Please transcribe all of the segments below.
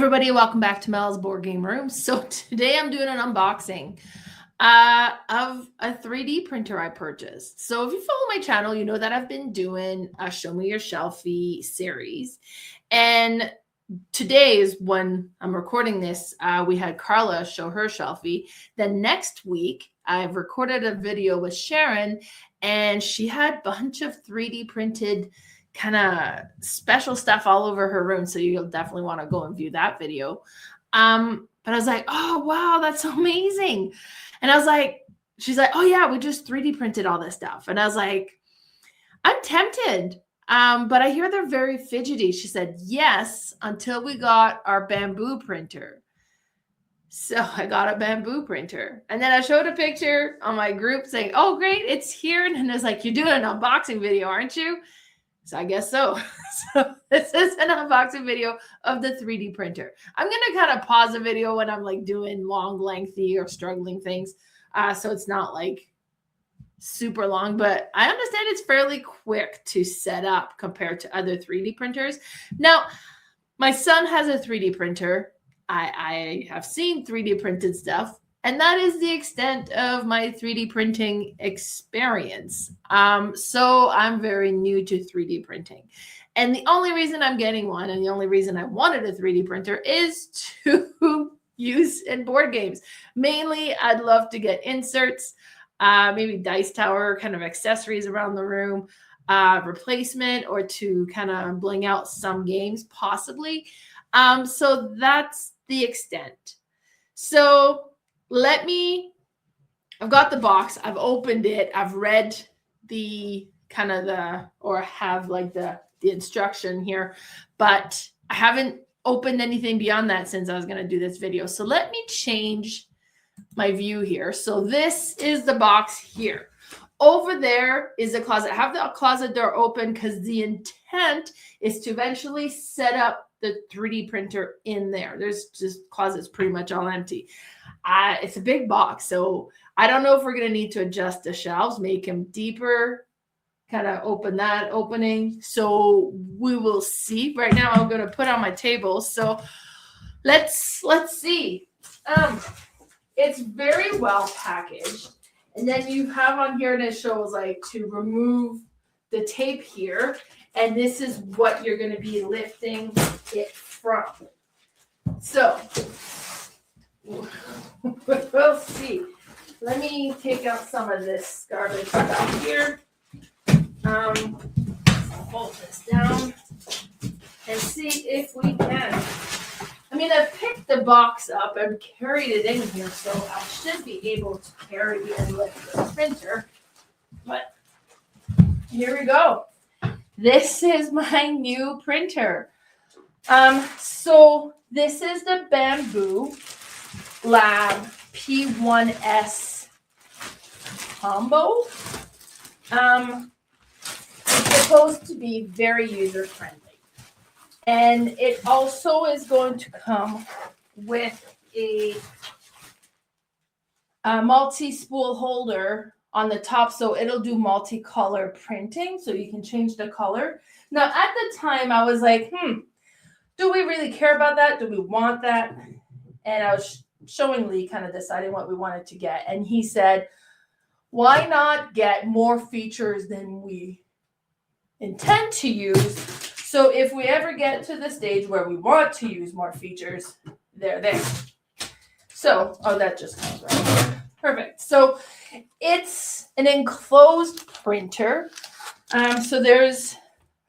Everybody, welcome back to Mel's Board Game Room. So today I'm doing an unboxing of a 3D printer I purchased. So if you follow my channel, you know that I've been doing a Show Me Your Shelfie series. And today is when I'm recording this, we had Carla show her shelfie. Then next week, I've recorded a video with Sharon, and she had a bunch of 3D printed kind of special stuff all over her room. So you'll definitely want to go and view that video. But I was like, oh, wow, that's amazing. And I was like, she's like, oh yeah, we just 3D printed all this stuff. And I was like, I'm tempted. But I hear they're very fidgety. She said, yes, until we got our Bambu printer. So I got a Bambu printer. And then I showed a picture on my group saying, oh, great, it's here. And it's like, you're doing an unboxing video, aren't you? So I guess so. So this is an unboxing video of the 3D printer. I'm going to kind of pause the video when I'm like doing long, lengthy or struggling things. So it's not like super long, but I understand it's fairly quick to set up compared to other 3D printers. Now, my son has a 3D printer. I have seen 3D printed stuff, and that is the extent of my 3D printing experience. So I'm very new to 3D printing. And the only reason I'm getting one, and the only reason I wanted a 3D printer, is to use in board games. Mainly, I'd love to get inserts, maybe dice tower kind of accessories around the room, replacement, or to kind of bling out some games, possibly. So that's the extent. So I've got the box, I've opened it, I've read the kind of or have like the instruction here, but I haven't opened anything beyond that since I was going to do this video. So let me change my view here. So this is the box here. Over there is a closet. I have the closet door open because the intent is to eventually set up the 3D printer in there. There's just closet's pretty much all empty. It's a big box, so I don't know if we're going to need to adjust the shelves, make them deeper, kind of open that opening. So we will see. Right now I'm going to put on my table. So let's see. It's very well packaged. And then you have on here, and it shows like to remove the tape here. And this is what you're going to be lifting it from. So we'll see. Let me take out some of this garbage stuff here. Fold this down and see if we can. I mean, I've picked the box up and carried it in here, so I should be able to carry and lift the printer. But here we go. This is my new printer. So this is the Bambu Lab P1S Combo. It's supposed to be very user-friendly. And it also is going to come with a multi-spool holder on the top, so it'll do multicolor printing, so you can change the color. Now, at the time, I was like, do we really care about that? Do we want that? And I was showing Lee kind of deciding what we wanted to get. And he said, why not get more features than we intend to use? So if we ever get to the stage where we want to use more features, they're there. So, oh, that just comes right. Perfect. So it's an enclosed printer. So there's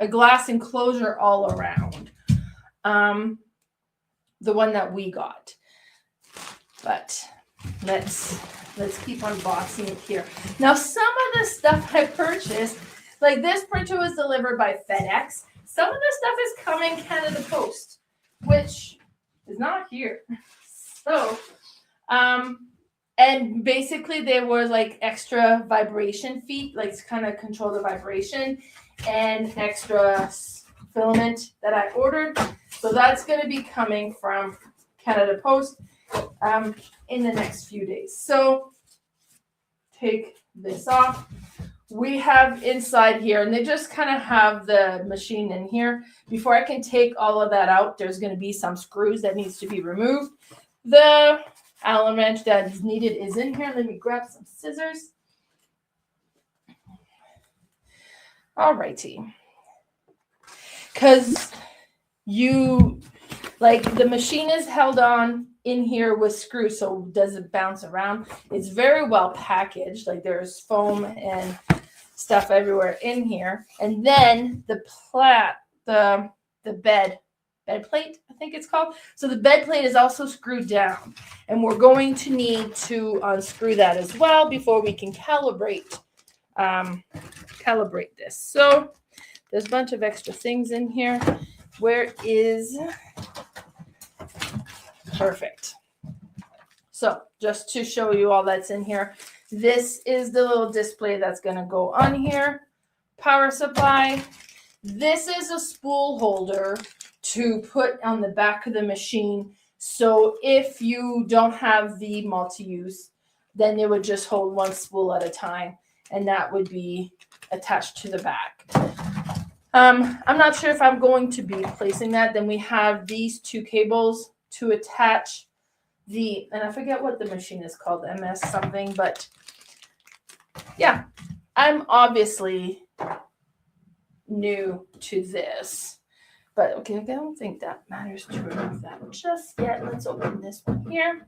a glass enclosure all around. The one that we got. But let's keep unboxing it here. Now, some of the stuff I purchased, like this printer was delivered by FedEx. Some of the stuff is coming Canada Post, which is not here. So, and basically there were like extra vibration feet, like to kind of control the vibration, and extra filament that I ordered. So that's going to be coming from Canada Post in the next few days. So take this off. we have inside here, and they just kind of have the machine in here. Before I can take all of that out, there's going to be some screws that needs to be removed. The Allen wrench that is needed is in here. Let me grab some scissors. All righty. Because the machine is held on in here with screws, so it doesn't bounce around. It's very well packaged. Like there's foam and stuff everywhere in here. And then the bed plate, I think it's called. So the bed plate is also screwed down, and we're going to need to unscrew that as well before we can calibrate this. So there's a bunch of extra things in here. Where is perfect? So just to show you all that's in here, this is the little display that's going to go on here. Power supply. This is a spool holder to put on the back of the machine. So if you don't have the multi-use, then it would just hold one spool at a time, and that would be attached to the back. I'm not sure if I'm going to be placing that. Then we have these two cables to attach and I forget what the machine is called, MS something, but yeah, I'm obviously new to this, but okay, I don't think that matters to remove that just yet. Let's open this one here.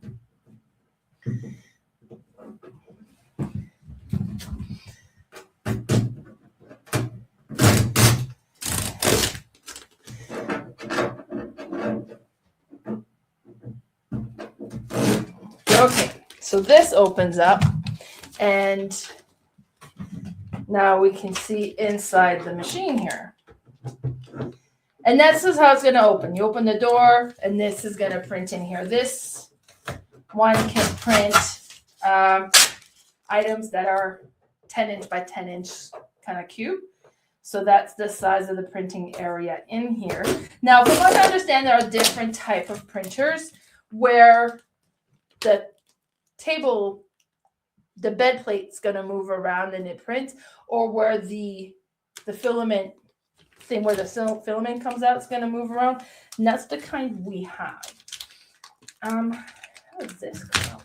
Okay, so this opens up, and now we can see inside the machine here. And this is how it's going to open. You open the door, and this is going to print in here. This one can print items that are 10-inch by 10-inch kind of cube. So that's the size of the printing area in here. Now, from what I understand, there are different type of printers where the bed plate's going to move around and it prints, or where the filament thing where the filament comes out is going to move around. And that's the kind we have. How does this come out?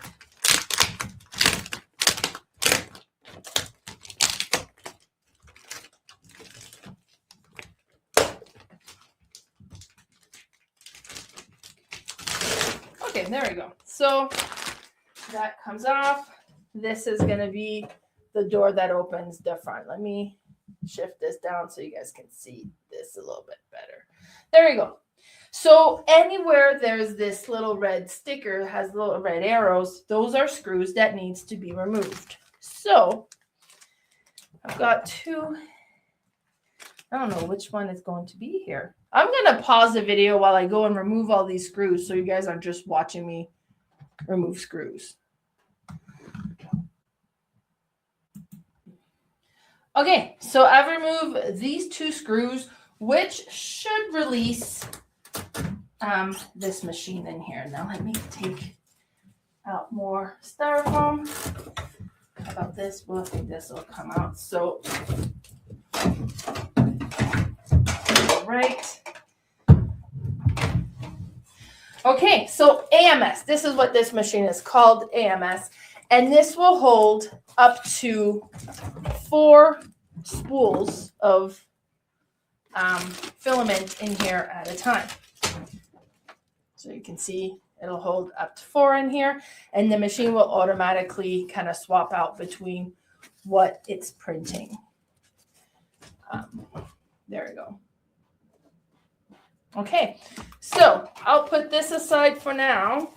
Okay, there we go. So that comes off. This is going to be the door that opens the front. Let me shift this down so you guys can see this a little bit better. There we go. So anywhere there's this little red sticker, has little red arrows, those are screws that needs to be removed. So I've got two. I don't know which one is going to be here. I'm going to pause the video while I go and remove all these screws so you guys aren't just watching me remove screws. Okay, so I've removed these two screws, which should release this machine in here. Now let me take out more styrofoam. How about this? Well, I think this will come out. So, right. Okay, so AMS. This is what this machine is called, AMS. And this will hold up to 4 spools of filament in here at a time. So you can see it'll hold up to 4 in here, and the machine will automatically kind of swap out between what it's printing. There we go. Okay, so I'll put this aside for now.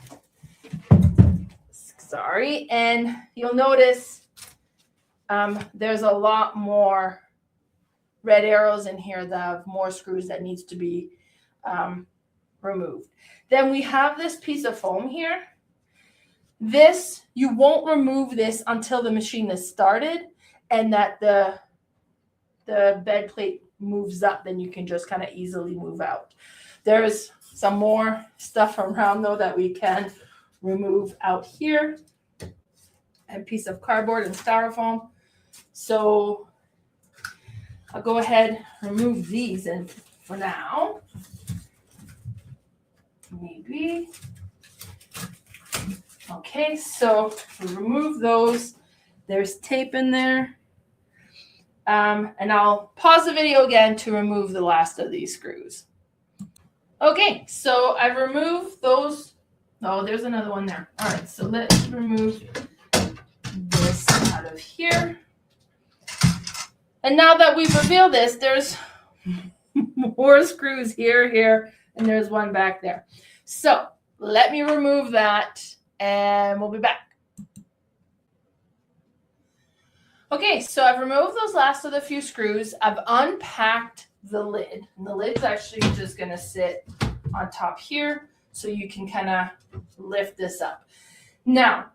Sorry, and you'll notice there's a lot more red arrows in here that have more screws that needs to be removed. Then we have this piece of foam here. This, you won't remove this until the machine is started and that the bed plate moves up, then you can just kind of easily move out. There's some more stuff around though that we can remove out here. A piece of cardboard and styrofoam. So I'll go ahead and remove these and for now. Maybe. Okay, so remove those. There's tape in there. And I'll pause the video again to remove the last of these screws. Okay, so I've removed those. Oh, there's another one there. All right, so let's remove this out of here. And now that we've revealed this, there's more screws here, and there's one back there. So let me remove that, and we'll be back. Okay, so I've removed those last of the few screws. I've unpacked the lid. And the lid's actually just going to sit on top here so you can kind of lift this up. Now,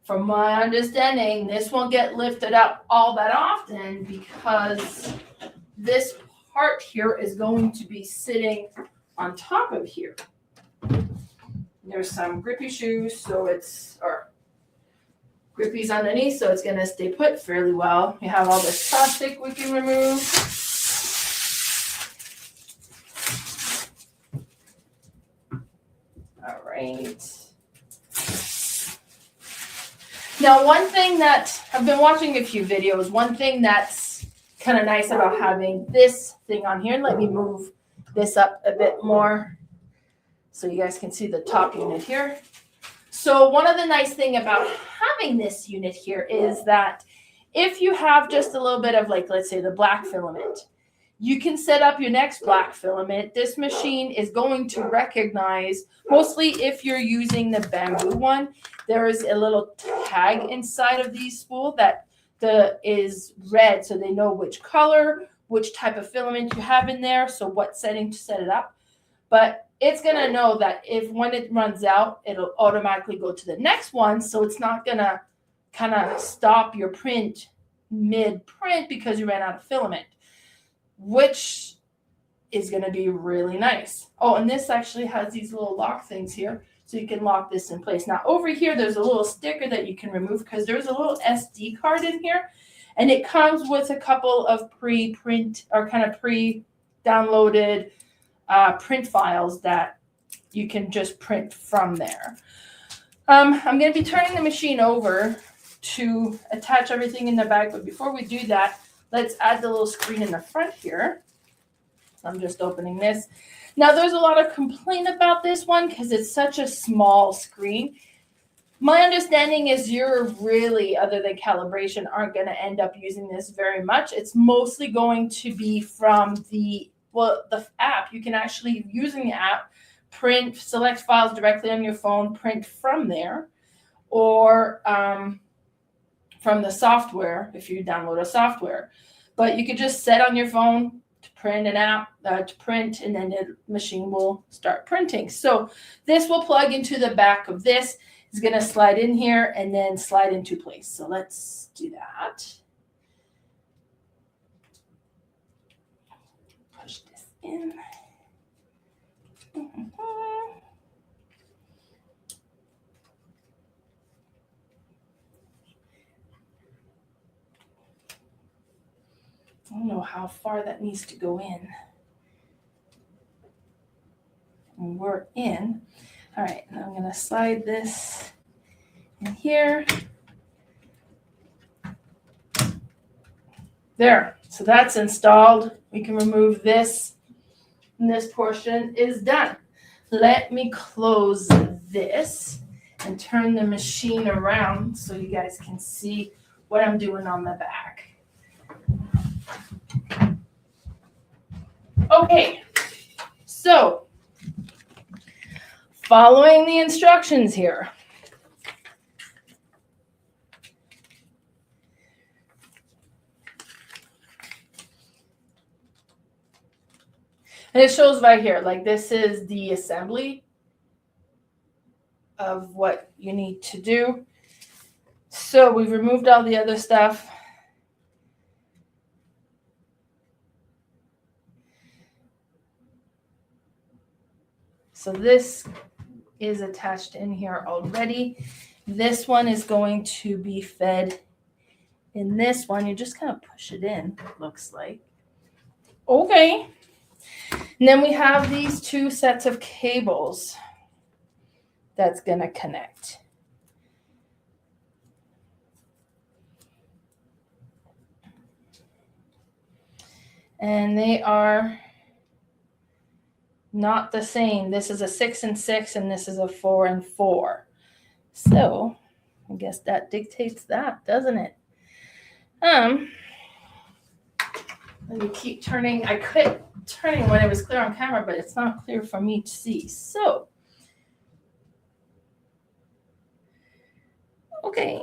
from my understanding, this won't get lifted up all that often because this part here is going to be sitting on top of here. There's some grippy shoes, so or grippies underneath, so it's going to stay put fairly well. We have all this plastic we can remove. All right. Now, one thing that I've been watching a few videos, one thing that's kind of nice about having this thing on here, let me move this up a bit more so you guys can see the top unit here. So one of the nice thing about having this unit here is that if you have just a little bit of, like, let's say the black filament, you can set up your next black filament. This machine is going to recognize, mostly if you're using the Bambu one, there is a little tag inside of these spool that is red, so they know which color, which type of filament you have in there, so what setting to set it up. But it's going to know that if when it runs out, it'll automatically go to the next one, so it's not going to kind of stop your print mid-print because you ran out of filament, which is going to be really nice. Oh, and this actually has these little lock things here, so you can lock this in place. Now, over here, there's a little sticker that you can remove because there's a little SD card in here, and it comes with a couple of pre-print or kind of pre-downloaded print files that you can just print from there. I'm going to be turning the machine over to attach everything in the bag, but before we do that, let's add the little screen in the front here. I'm just opening this. Now, there's a lot of complaint about this one because it's such a small screen. My understanding is you're really, other than calibration, aren't going to end up using this very much. It's mostly going to be from the app. You can actually, using the app, select files directly on your phone, print from there, or from the software if you download a software. But you could just set on your phone to print an app, to print, and then the machine will start printing. So this will plug into the back of this. It's going to slide in here and then slide into place. So let's do that. Push this in. I don't know how far that needs to go in. And we're in. All right, and I'm going to slide this in here. There, so that's installed. We can remove this, and this portion is done. Let me close this and turn the machine around so you guys can see what I'm doing on the back. Okay, so following the instructions here. And it shows right here, like this is the assembly of what you need to do. So we've removed all the other stuff. So this is attached in here already. This one is going to be fed in this one, you just kind of push it in, looks like. Okay. And then we have these two sets of cables that's going to connect. And they are not the same. This is a 6 and 6, and this is a 4 and 4. So I guess that dictates that, doesn't it? Let me keep turning. I quit turning when it was clear on camera, but it's not clear for me to see. So, okay.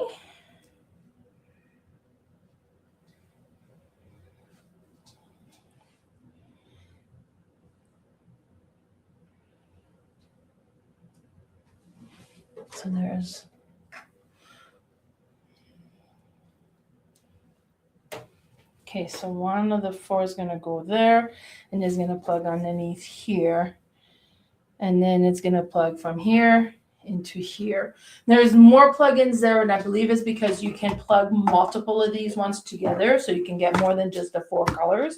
So there's okay, so one of the 4 is going to go there, and is going to plug underneath here. And then it's going to plug from here into here. There's more plugins there, and I believe it's because you can plug multiple of these ones together, so you can get more than just the 4 colors.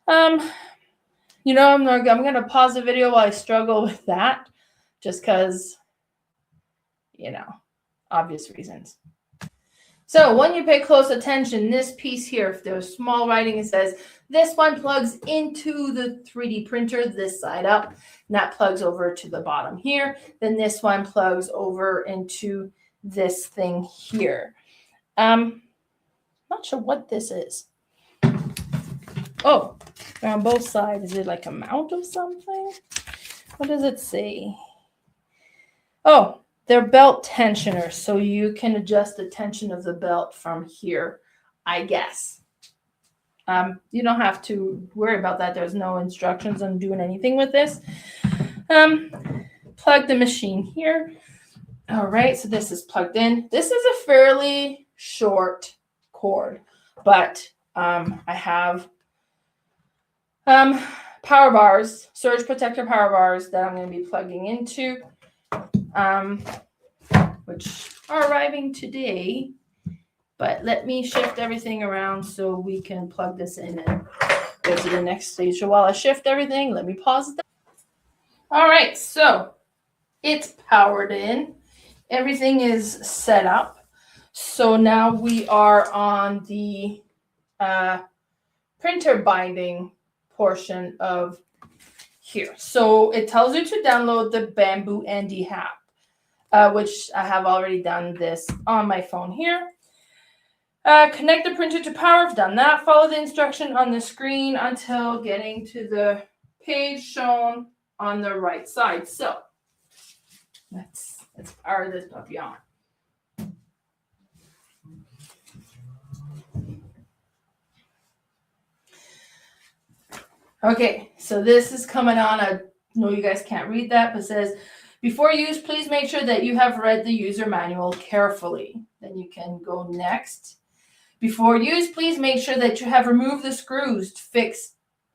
You know, I'm going to pause the video while I struggle with that, just because, you know, obvious reasons. So when you pay close attention, this piece here, if there's small writing, it says this one plugs into the 3D printer, this side up, and that plugs over to the bottom here. Then this one plugs over into this thing here. Not sure what this is. Oh, they're on both sides. Is it like a mount of something? What does it say? Oh, they're belt tensioners, so you can adjust the tension of the belt from here, I guess. You don't have to worry about that. There's no instructions on doing anything with this. Plug the machine here. All right, so this is plugged in. This is a fairly short cord, but I have power bars, surge protector power bars that I'm going to be plugging into. Which are arriving today, but let me shift everything around so we can plug this in and go to the next stage. So while I shift everything, let me pause that. All right, so it's powered in. Everything is set up. So now we are on the printer binding portion of here. So it tells you to download the Bambu ND app. Which I have already done this on my phone here. Connect the printer to power. I've done that. Follow the instruction on the screen until getting to the page shown on the right side. So let's power this puppy on. Okay, so this is coming on. I know you guys can't read that, but it says, before use, please make sure that you have read the user manual carefully. Then you can go next. Before use, please make sure that you have removed the screws to fix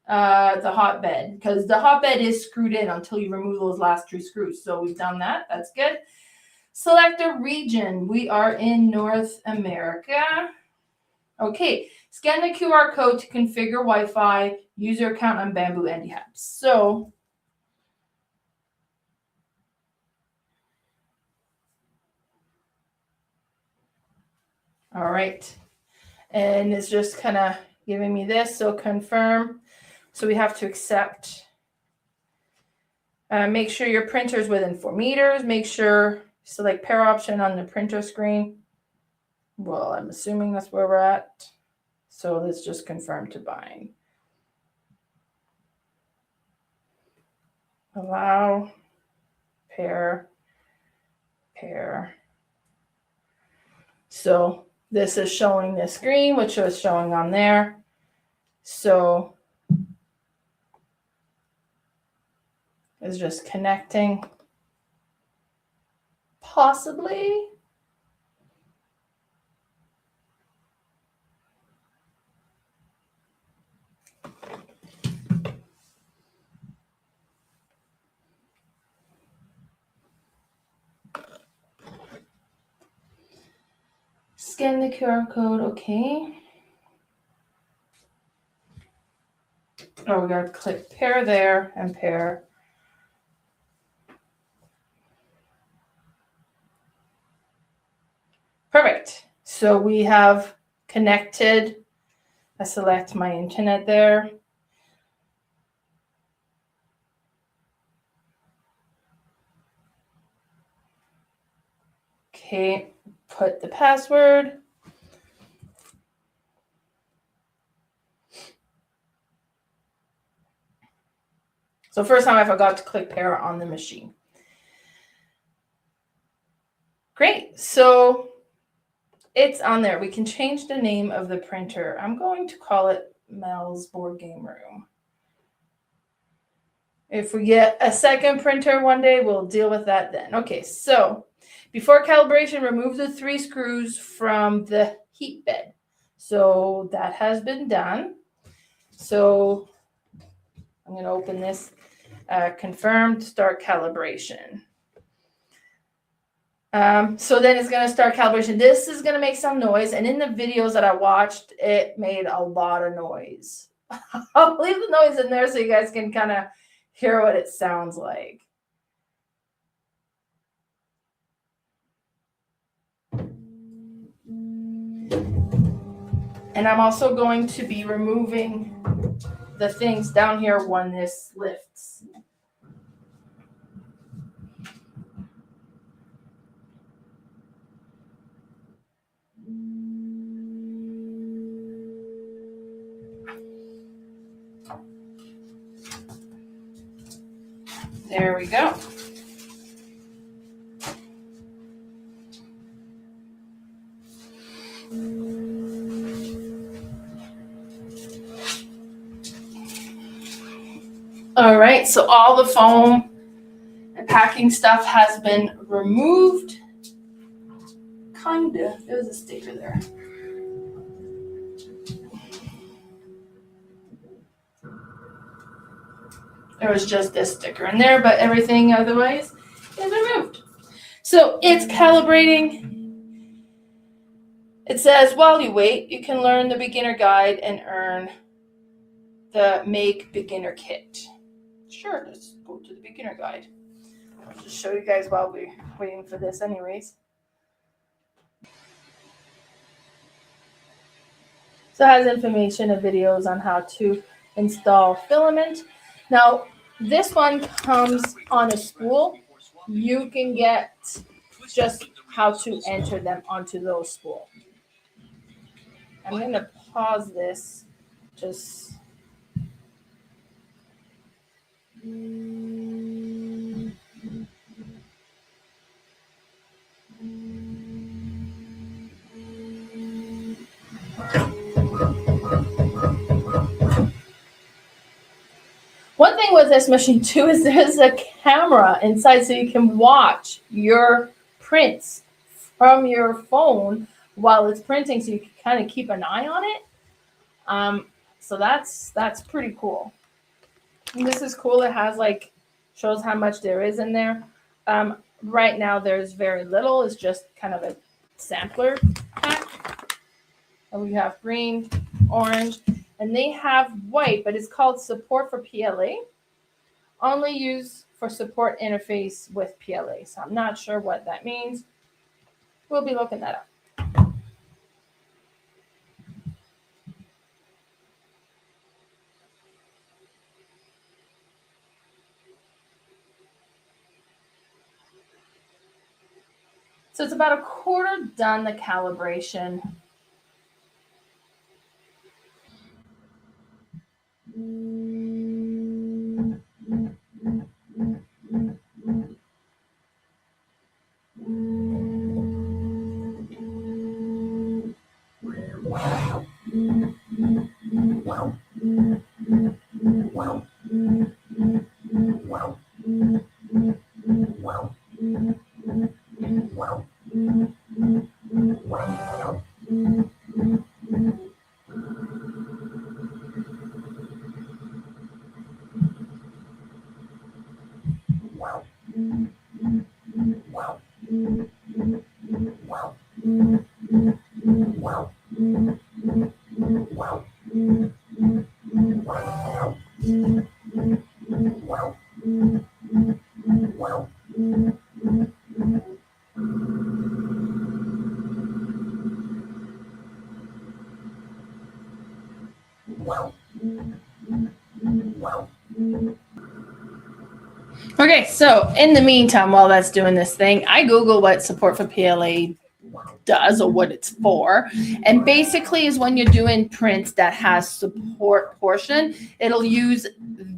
the hotbed, because the hotbed is screwed in until you remove those last 2 screws. So we've done that. That's good. Select a region. We are in North America. Okay. Scan the QR code to configure Wi-Fi, user account on Bambu ND app. So all right. And it's just kind of giving me this. So confirm. So we have to accept. Make sure your printer is within 4 meters. Make sure select pair option on the printer screen. Well, I'm assuming that's where we're at. So let's just confirm to bind. Allow, pair. So this is showing the screen, which was showing on there. So it's just connecting. Possibly. scan the QR code. Okay. Oh, we gotta click pair there and pair. Perfect. So we have connected. I select my internet there. Okay, put the password. So first time I forgot to click pair on the machine. Great, so it's on there. We can change the name of the printer. I'm going to call it Mel's Board Game Room. If we get a second printer one day, we'll deal with that then. Okay, so before calibration, remove the 3 screws from the heat bed. So that has been done. So I'm going to open this. Confirmed, start calibration. So then it's going to start calibration. This is going to make some noise. And in the videos that I watched, it made a lot of noise. I'll leave the noise in there so you guys can kind of hear what it sounds like. And I'm also going to be removing the things down here when this lifts. There we go. All right, so all the foam and packing stuff has been removed. Kinda. There was a sticker there. There was just this sticker in there, but everything otherwise is removed. So it's calibrating. It says, while you wait, you can learn the beginner guide and earn the Make Beginner Kit. Sure, let's go to the beginner guide. I'll just show you guys while we're waiting for this anyways. So it has information and videos on how to install filament. Now, this one comes on a spool. You can get just how to enter them onto those spools. I'm going to pause this. Just one thing with this machine too is there's a camera inside, so you can watch your prints from your phone while it's printing, so you can kind of keep an eye on it. So that's pretty cool. And this is cool. It has shows how much there is in there. Right now there's very little. It's just kind of a sampler pack. And we have green, orange, and they have white, but it's called support for PLA. Only used for support interface with PLA. So I'm not sure what that means. We'll be looking that up. So it's about a quarter done, the calibration. Okay, so in the meantime, while that's doing this thing, I Google what support for PLA does or what it's for. And basically is when you're doing prints that has support portion, it'll use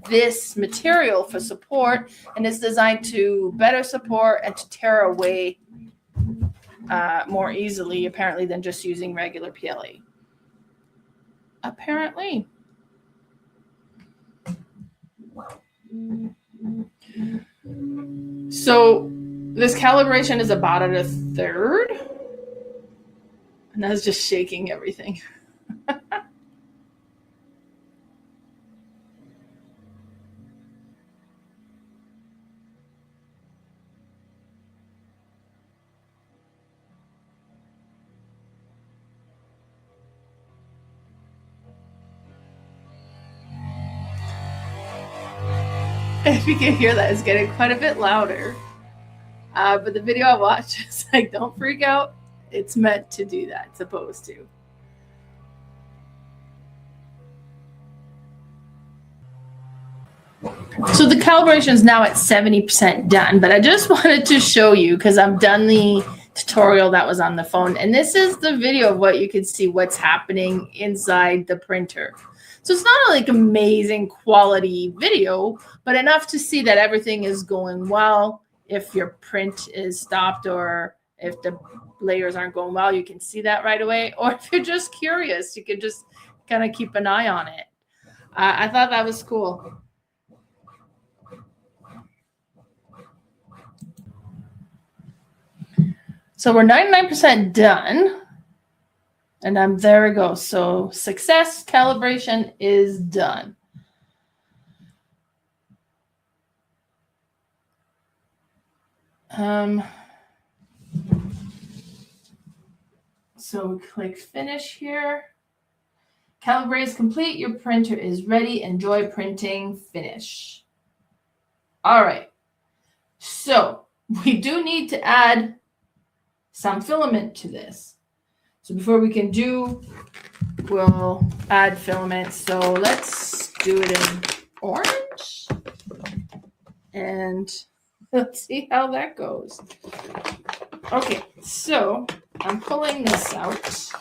this material for support, and it's designed to better support and to tear away more easily, apparently, than just using regular PLA. Apparently. So this calibration is about at a third. And that's just shaking everything. If you can hear that, it's getting quite a bit louder. But the video I watched is like, don't freak out. It's meant to do that. It's supposed to. So the calibration is now at 70% done, but I just wanted to show you because I've done the tutorial that was on the phone, and this is the video of what you can see what's happening inside the printer. So it's not like amazing quality video, but enough to see that everything is going well. If your print is stopped or if the layers aren't going well, you can see that right away. Or if you're just curious, you could just kind of keep an eye on it. I thought that was cool. So we're 99% done. And there we go. So success calibration is done. So we click finish here. Calibrate is complete. Your printer is ready. Enjoy printing. Finish. All right. So we do need to add some filament to this. So before we can do, we'll add filament. So let's do it in orange. And let's see how that goes. Okay, so I'm pulling this out.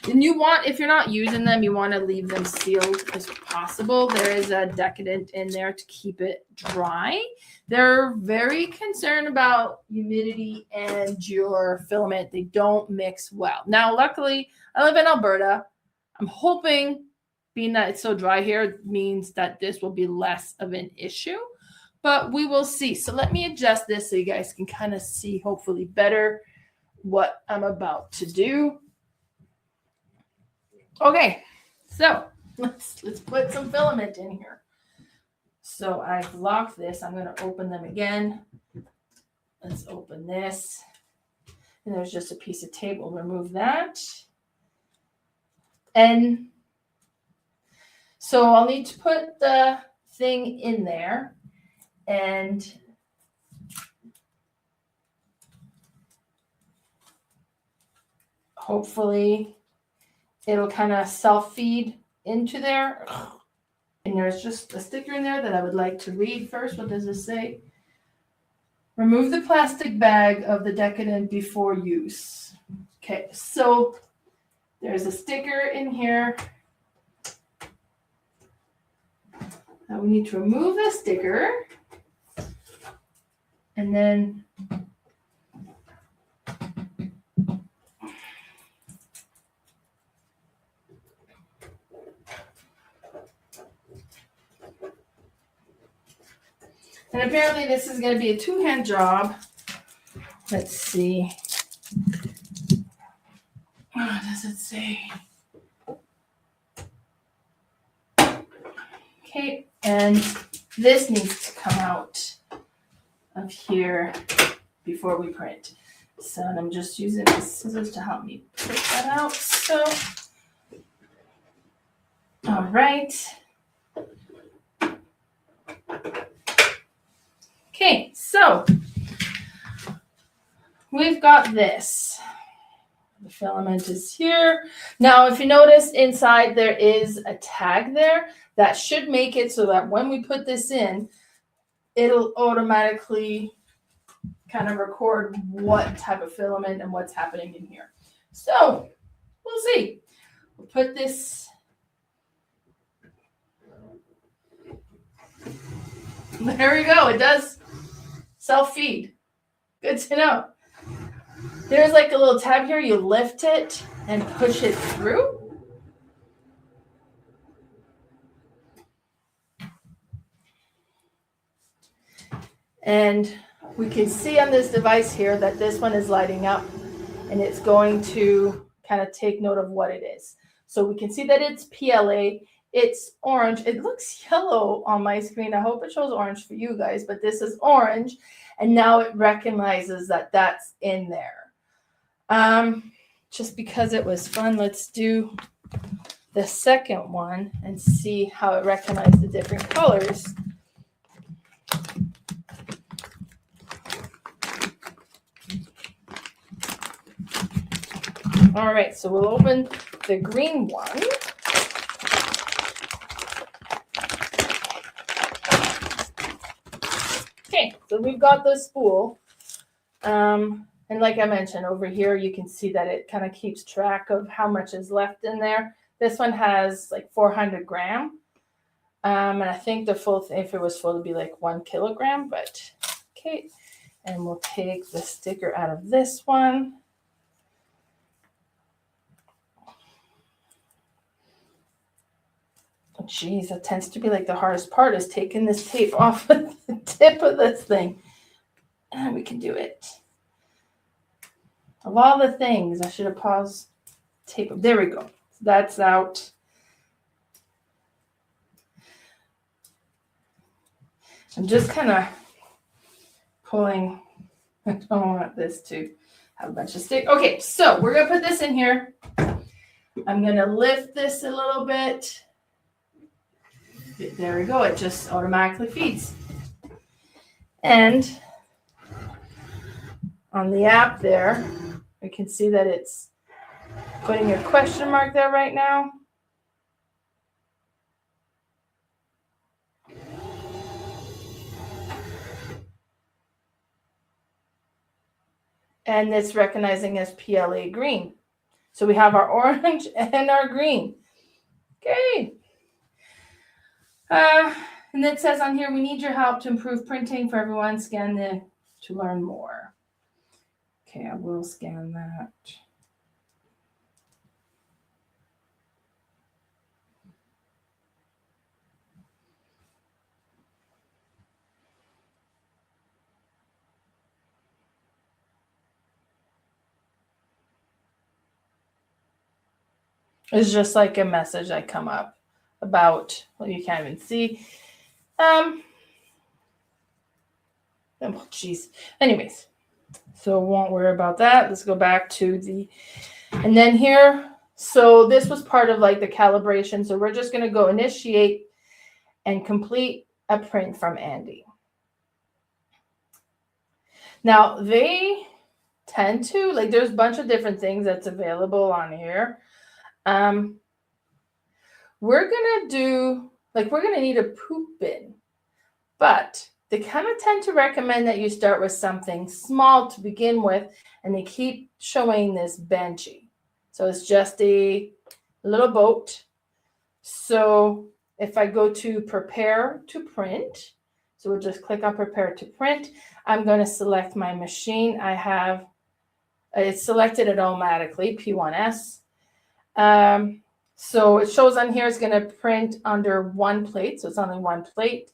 And you want, if you're not using them, you want to leave them sealed as possible. There is a decadent in there to keep it dry. They're very concerned about humidity and your filament. They don't mix well. Now, luckily, I live in Alberta. I'm hoping, being that it's so dry here, means that this will be less of an issue. But we will see. So let me adjust this so you guys can kind of see, hopefully, better what I'm about to do. Okay, so let's put some filament in here. So I've locked this. I'm going to open them again. Let's open this. And there's just a piece of tape. We'll remove that. And so I'll need to put the thing in there. And hopefully it'll kind of self-feed into there. And there's just a sticker in there that I would like to read first. What does this say? Remove the plastic bag of the decadent before use. Okay, so there's a sticker in here. Now we need to remove the sticker. And then apparently this is going to be a two-hand job. Let's see. What does it say? Okay, and this needs to come out of here before we print. So I'm just using the scissors to help me pick that out. So, all right. Okay, so we've got this. The filament is here. Now, if you notice inside, there is a tag there that should make it so that when we put this in, it'll automatically kind of record what type of filament and what's happening in here. So we'll see. We'll put this. There we go. It does self-feed. Good to know. There's like a little tab here. You lift it and push it through. And we can see on this device here that this one is lighting up, and it's going to kind of take note of what it is. So we can see that it's PLA. It's orange. It looks yellow on my screen. I hope it shows orange for you guys, but this is orange. And now it recognizes that that's in there. Just because it was fun, let's do the second one and see how it recognizes the different colors. All right, so we'll open the green one. Okay, so we've got the spool. And like I mentioned, over here, you can see that it kind of keeps track of how much is left in there. This one has like 400 grams. And I think the full thing, if it was full, it'd be like 1 kilogram, but okay. And we'll take the sticker out of this one. Geez, that tends to be like the hardest part, is taking this tape off of the tip of this thing. And we can do it. Of all the things, I should have paused tape. There we go. That's out. I'm just kind of pulling. I don't want this to have a bunch of stick. Okay, so we're going to put this in here. I'm going to lift this a little bit. There we go. It just automatically feeds. And on the app there, we can see that it's putting a question mark there right now. And it's recognizing as PLA green. So we have our orange and our green. Okay. And it says on here, we need your help to improve printing for everyone. Scan to learn more. Okay, I will scan that. It's just like a message that come up about, well, you can't even see. Oh, geez. Anyways, so won't worry about that. Let's go back to the, and then here, so this was part of like the calibration. So we're just going to go initiate and complete a print from Andy. Now they tend to, like, there's a bunch of different things that's available on here. We're going to do, like, we're going to need a poop bin, but they kind of tend to recommend that you start with something small to begin with, and they keep showing this benchy. So it's just a little boat. So if I go to prepare to print, so we'll just click on prepare to print. I'm going to select my machine. I have, it's selected it automatically, P1S. So it shows on here it's going to print under 1 plate. So it's only 1 plate.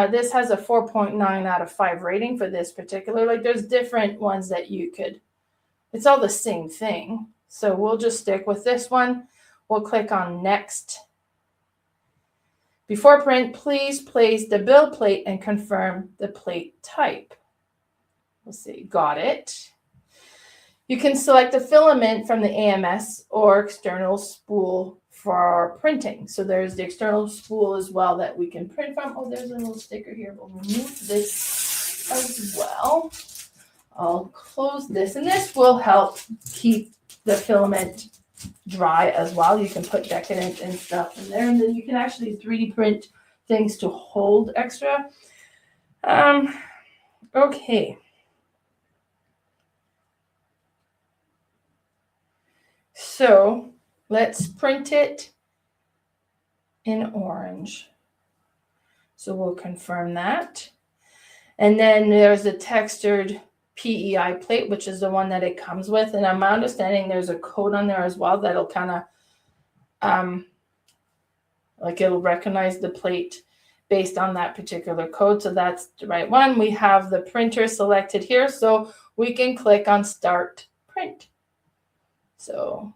This has a 4.9 out of 5 rating for this particular. Like, there's different ones that you could, it's all the same thing. So we'll just stick with this one. We'll click on next. Before print, please place the build plate and confirm the plate type. We'll see, got it. You can select a filament from the AMS or external spool for printing. So there's the external spool as well that we can print from. Oh, there's a little sticker here. We'll remove this as well. I'll close this, and this will help keep the filament dry as well. You can put decadent and stuff in there, and then you can actually 3D print things to hold extra. Okay. So let's print it in orange. So we'll confirm that. And then there's a textured PEI plate, which is the one that it comes with. And I'm understanding there's a code on there as well that'll kind of, like it'll recognize the plate based on that particular code. So that's the right one. We have the printer selected here, so we can click on Start Print. So,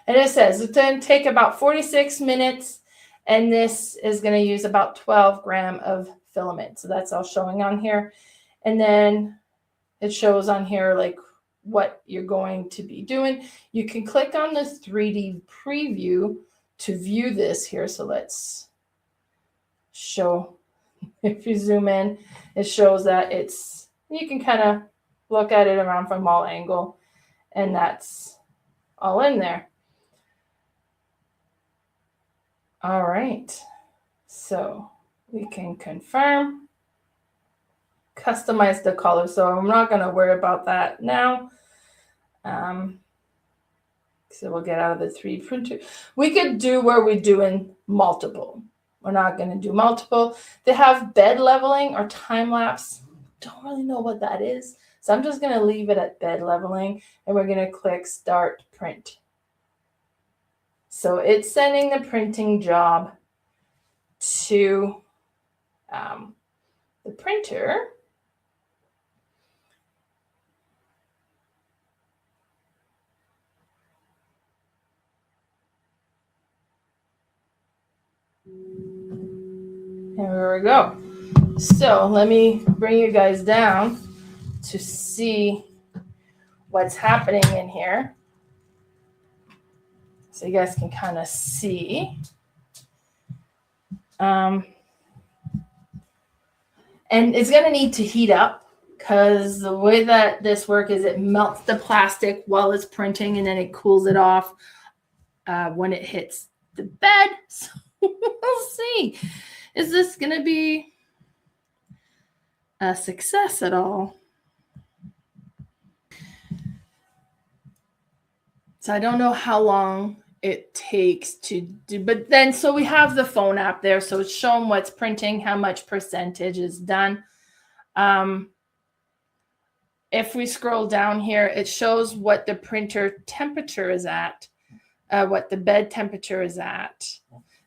and it says it's going to take about 46 minutes, and this is going to use about 12 grams of filament. So that's all showing on here. And then it shows on here like what you're going to be doing. You can click on this 3D preview to view this here. So let's show, if you zoom in, it shows that it's, you can kind of look at it around from all angle, and that's all in there. All right, so we can confirm, customize the color. So I'm not going to worry about that now. So we'll get out of the 3D printer. We could do where we're doing multiple. We're not going to do multiple. They have bed leveling or time lapse. Don't really know what that is. So I'm just going to leave it at bed leveling, and we're going to click Start Print. So it's sending the printing job to the printer. And there we go. So let me bring you guys down to see what's happening in here. So you guys can kind of see. And it's going to need to heat up, because the way that this works is it melts the plastic while it's printing, and then it cools it off when it hits the bed. So we'll see. Is this going to be a success at all? So I don't know how long it takes to do, but then, so we have the phone app there. So it's showing what's printing, how much percentage is done. If we scroll down here, it shows what the printer temperature is at, what the bed temperature is at.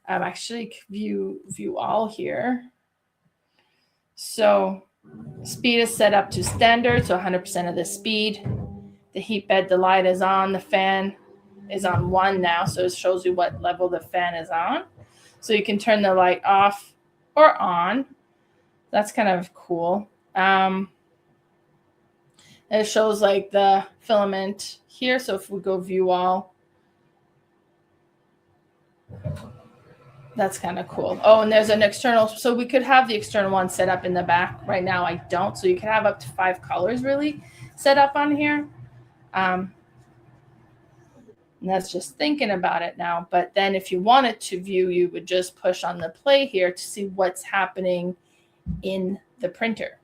Actually view all here. So speed is set up to standard, so 100% of the speed. The heat bed, the light is on, the fan is on 1 now, so it shows you what level the fan is on. So you can turn the light off or on. That's kind of cool. And it shows like the filament here. So if we go view all, that's kind of cool. Oh, and there's an external. So we could have the external one set up in the back. Right now I don't. So you can have up to 5 colors really set up on here. And that's just thinking about it now. But then if you wanted to view, you would just push on the play here to see what's happening in the printer.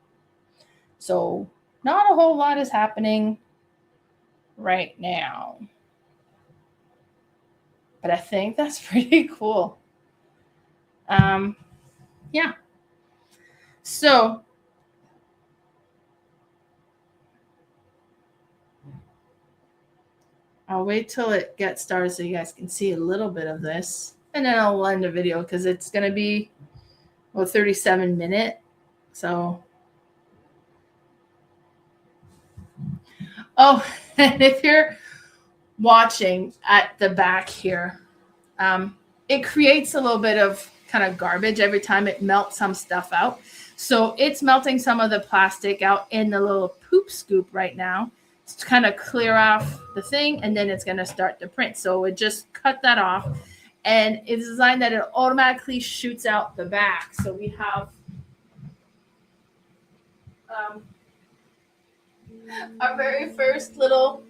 So not a whole lot is happening right now. But I think that's pretty cool. Yeah. So I'll wait till it gets started so you guys can see a little bit of this. And then I'll end the video because it's going to be, well, 37 minutes. So, oh, and if you're watching at the back here, it creates a little bit of kind of garbage every time it melts some stuff out. So it's melting some of the plastic out in the little poop scoop right now to kind of clear off the thing, and then it's going to start to print. So it just cut that off, and it's designed that it automatically shoots out the back. So we have our very first little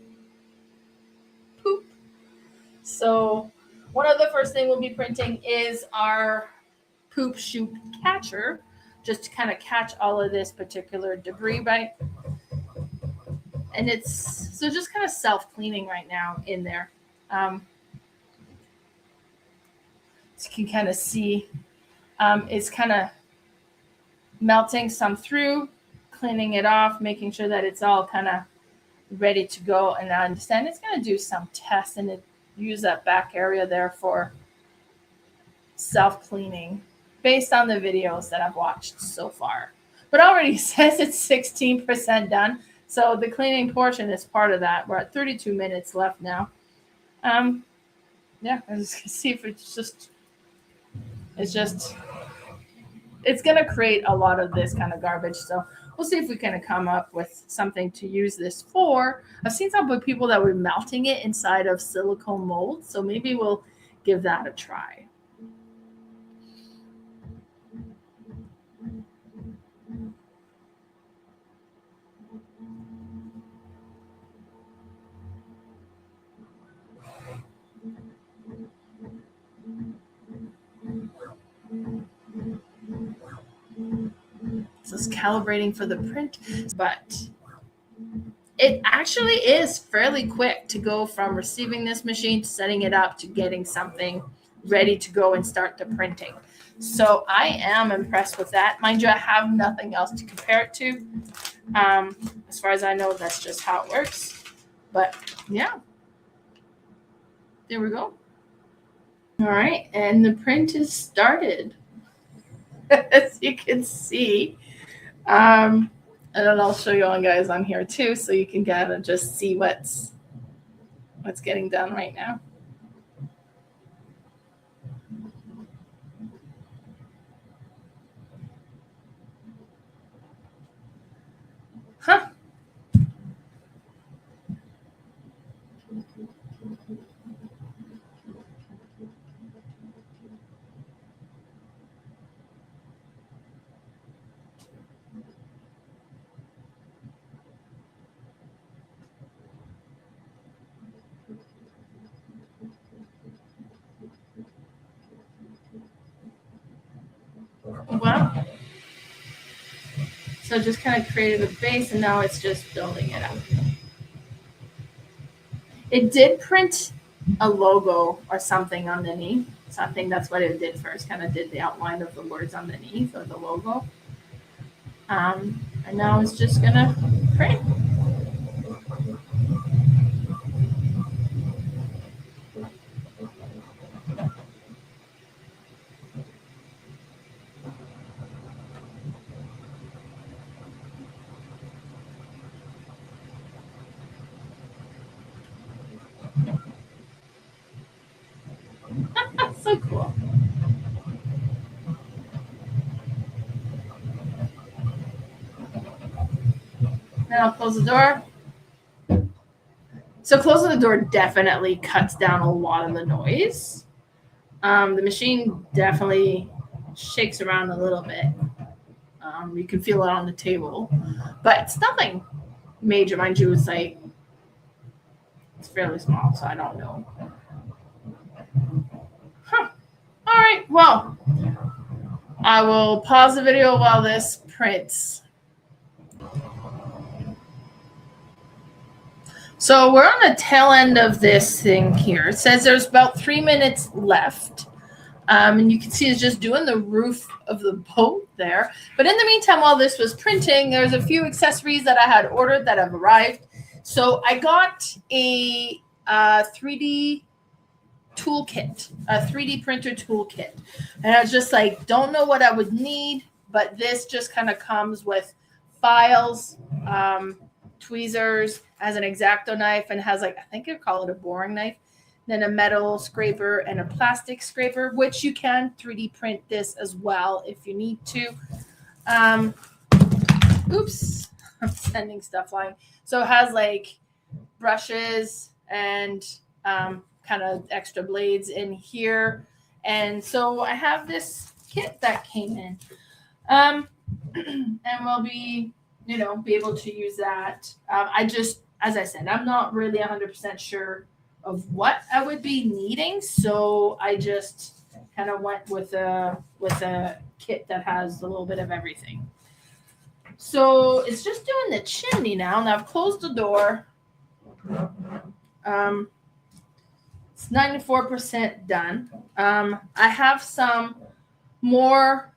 So one of the first thing we'll be printing is our poop chute catcher, just to kind of catch all of this particular debris, right? And it's so just kind of self-cleaning right now in there. So you can kind of see it's kind of melting some through, cleaning it off, making sure that it's all kind of ready to go. And I understand it's going to do some tests and use that back area there for self-cleaning based on the videos that I've watched so far. But already says it's 16% done. So the cleaning portion is part of that. We're at 32 minutes left now. Yeah, I just see if it's going to create a lot of this kind of garbage. So we'll see if we can come up with something to use this for. I've seen some people that were melting it inside of silicone molds. So maybe we'll give that a try. So it's calibrating for the print, but it actually is fairly quick to go from receiving this machine to setting it up to getting something ready to go and start the printing. So I am impressed with that. Mind you, I have nothing else to compare it to. As far as I know, that's just how it works. But yeah, there we go. All right, and the print is started. As you can see. And then I'll show you all guys on here too, so you can kind of just see what's getting done right now. Huh. Wow. So just kind of created a base, and now it's just building it up. It did print a logo or something underneath. So I think that's what it did first, kind of did the outline of the words underneath or the logo. And now it's just going to print. So cool. Then I'll close the door. So closing the door definitely cuts down a lot of the noise. The machine definitely shakes around a little bit. You can feel it on the table, but it's nothing major. Mind you, it's fairly small, so I don't know. Huh. All right, well, I will pause the video while this prints. So we're on the tail end of this thing here. It says there's about 3 minutes left. And you can see it's just doing the roof of the boat there. But in the meantime, while this was printing, there's a few accessories that I had ordered that have arrived. So I got a 3D toolkit, a 3D printer toolkit. And I was just like, don't know what I would need, but this just kind of comes with files, tweezers, has an X-Acto knife, and has I think you call it a boring knife, then a metal scraper and a plastic scraper, which you can 3D print this as well if you need to. Oops, I'm sending stuff flying. So it has brushes and kind of extra blades in here. And so I have this kit that came in. And we'll be able to use that. I just, as I said, I'm not really 100% sure of what I would be needing. So I just kind of went with a kit that has a little bit of everything. So it's just doing the chimney now. Now I've closed the door. It's 94% done. I have some more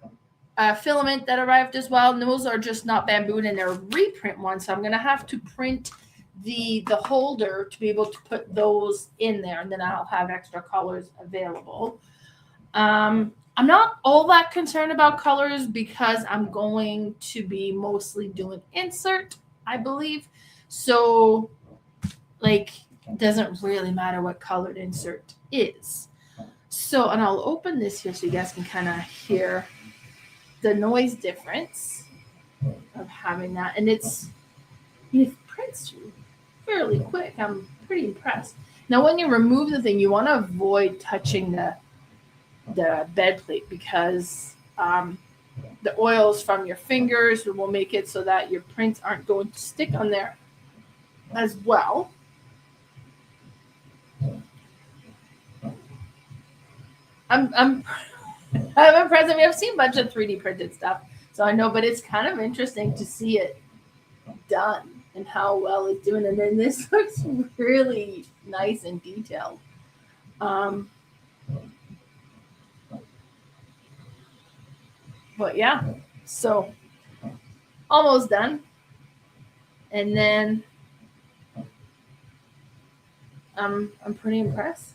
filament that arrived as well. And those are just not bamboo and they're reprint ones. So I'm going to have to print the holder to be able to put those in there. And then I'll have extra colors available. I'm not all that concerned about colors because I'm going to be mostly doing insert, I believe. So, like, it doesn't really matter what colored insert is. So, and I'll open this here so you guys can kind of hear the noise difference of having that. And it prints fairly quick. I'm pretty impressed. Now, when you remove the thing, you want to avoid touching the bed plate because the oils from your fingers will make it so that your prints aren't going to stick on there as well. I'm impressed. I mean, I've seen a bunch of 3D printed stuff, so I know, but it's kind of interesting to see it done and how well it's doing. And then this looks really nice and detailed. But yeah, so almost done. And then I'm pretty impressed.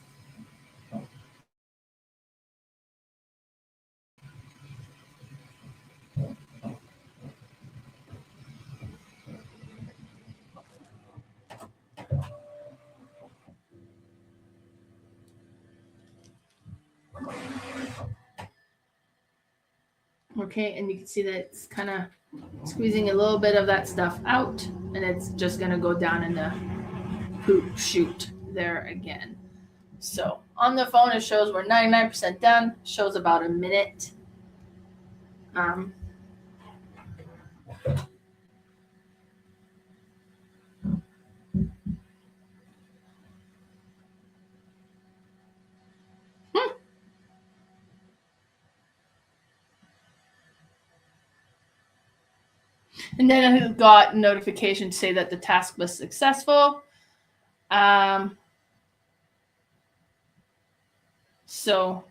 Okay, and you can see that it's kind of squeezing a little bit of that stuff out, and it's just going to go down in the poop chute there again. So on the phone, it shows we're 99% done, shows about a minute. And then I got a notification to say that the task was successful. So,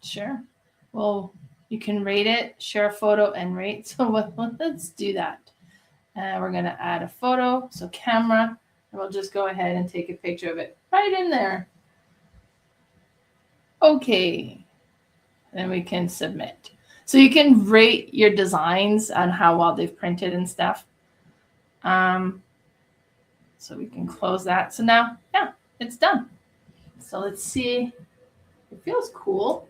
sure. Well, you can rate it, share a photo, and rate. So let's do that. We're going to add a photo. So camera, and we'll just go ahead and take a picture of it right in there. Okay. Then we can submit. So you can rate your designs on how well they've printed and stuff. So we can close that. So now, yeah, it's done. So let's see. It feels cool.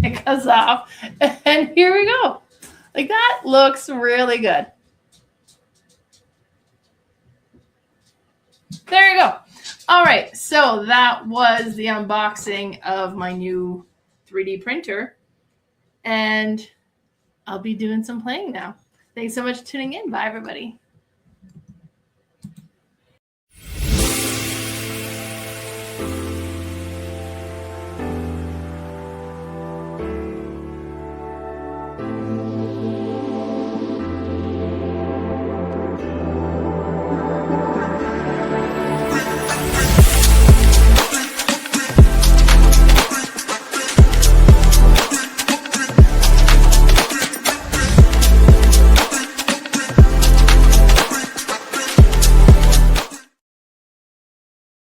It goes off. And here we go. Like that looks really good. There you go. All right. So that was the unboxing of my new 3D printer. And I'll be doing some playing now. Thanks so much for tuning in. Bye, everybody.